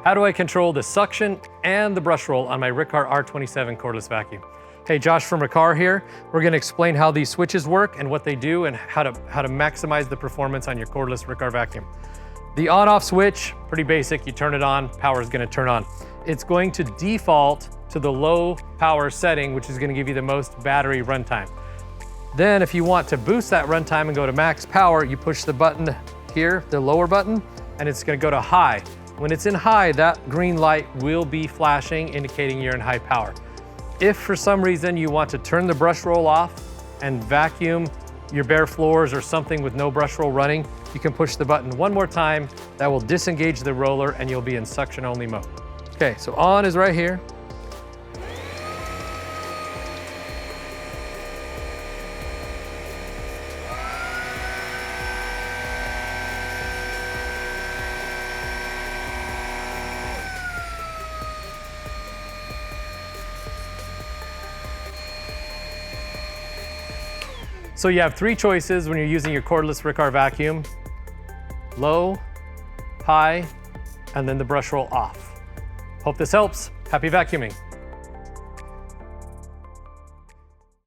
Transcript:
How do I control the suction and the brush roll on my Riccar R27 cordless vacuum? Hey, Josh from Riccar here. We're gonna explain how these switches work and what they do and how to maximize the performance on your cordless Riccar vacuum. The on-off switch, pretty basic. You turn it on, power is gonna turn on. It's going to default to the low power setting, which is gonna give you the most battery runtime. Then if you want to boost that runtime and go to max power, you push the button here, the lower button, and it's gonna go to high. When it's in high, that green light will be flashing, indicating you're in high power. If for some reason you want to turn the brush roll off and vacuum your bare floors or something with no brush roll running, you can push the button one more time. That will disengage the roller and you'll be in suction only mode. Okay, so on is right here. So you have three choices when you're using your cordless Riccar vacuum: low, high, and then the brush roll off. Hope this helps. Happy vacuuming.